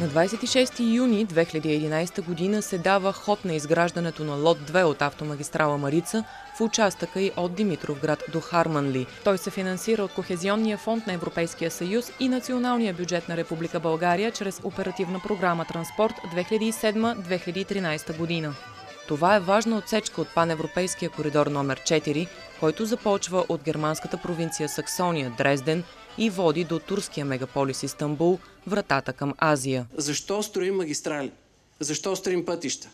На 26 юни 2011 година се дава ход на изграждането на лот 2 от автомагистрала Марица в участъка й от Димитровград до Харманли. Той се финансира от Кохезионния фонд на Европейския съюз и националния бюджет на Република България чрез оперативна програма Транспорт 2007-2013 година. Това е важна отсечка от паневропейския коридор номер 4, който започва от германската провинция Саксония, Дрезден, и води до турския мегаполис Истанбул, вратата към Азия. Защо строим магистрали? Защо строим пътища?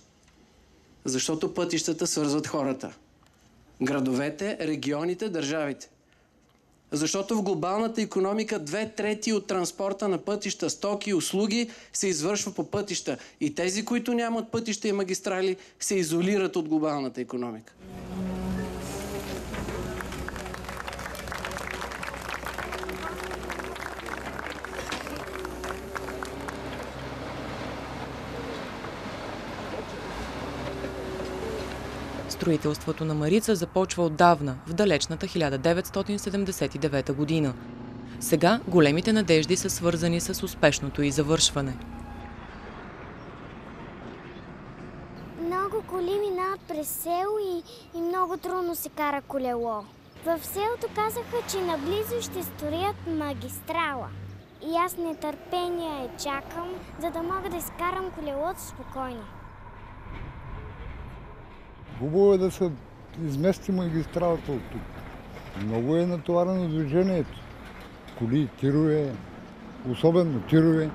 Защото пътищата свързват хората. Градовете, регионите, държавите. Защото в глобалната икономика 2/3 от транспорта на пътища, стоки и услуги се извършва по пътища. И тези, които нямат пътища и магистрали, се изолират от глобалната икономика. Строителството на Марица започва отдавна, в далечната 1979 година. Сега големите надежди са свързани с успешното й завършване. Много коли минават през село и много трудно се кара колело. В селото казаха, че наблизо ще строят магистрала. И аз нетърпение чакам, за да мога да изкарам колелото спокойно. Хубаво е да се измести магистралата от тук. Много е натоварено движението. Коли, тирове, особено тирове.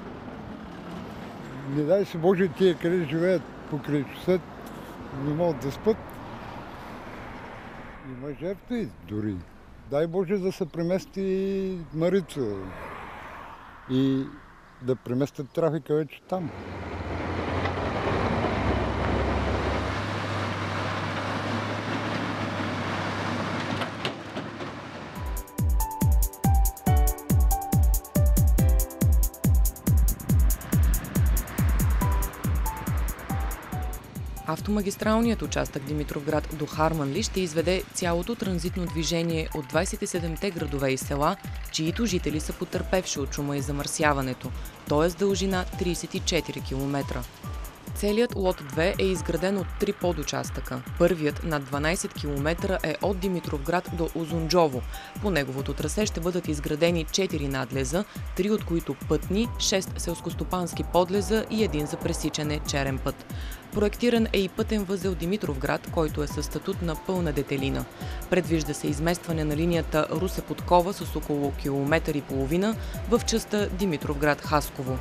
Не дай се Боже, тия, къде живеят покрай шосет, не могат да спят. Има жертви дори. Дай Боже да се премести Марица и да преместят трафика вече там. Автомагистралният участък Димитровград до Харманли ще изведе цялото транзитно движение от 27-те градове и села, чието жители са потърпевши от шума и замърсяването, т.е. с дължина 34 км. Целият лот 2 е изграден от 3 подучастъка. Първият над 12 км е от Димитровград до Узунджово. По неговото трасе ще бъдат изградени 4 надлеза, 3 от които пътни, 6 селскостопански подлеза и 1 за пресичане черен път. Проектиран е и пътен възел Димитровград, който е със статут на пълна детелина. Предвижда се изместване на линията Русе-Подкова с около километър и половина в частта Димитровград-Хасково.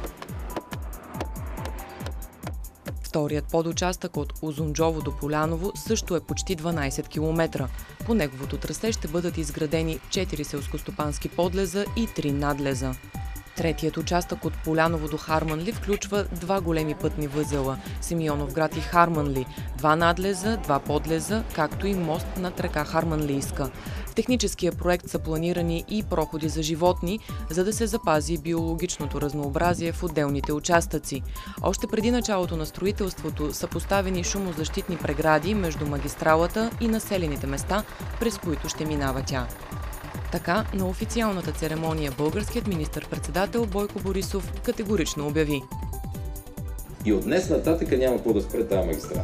Вторият подучастък от Узунджово до Поляново също е почти 12 км. По неговото трасе ще бъдат изградени 4 селскостопански подлеза и 3 надлеза. Третият участък от Поляново до Харманли включва 2 големи пътни възела – Симеоновград и Харманли, 2 надлеза, 2 подлеза, както и мост над река Харманлийска. В техническия проект са планирани и проходи за животни, за да се запази биологичното разнообразие в отделните участъци. Още преди началото на строителството са поставени шумозащитни прегради между магистралата и населените места, през които ще минава тя. Така, на официалната церемония българският министър-председател Бойко Борисов категорично обяви: и от днес нататък няма какво да спре тази магистрала.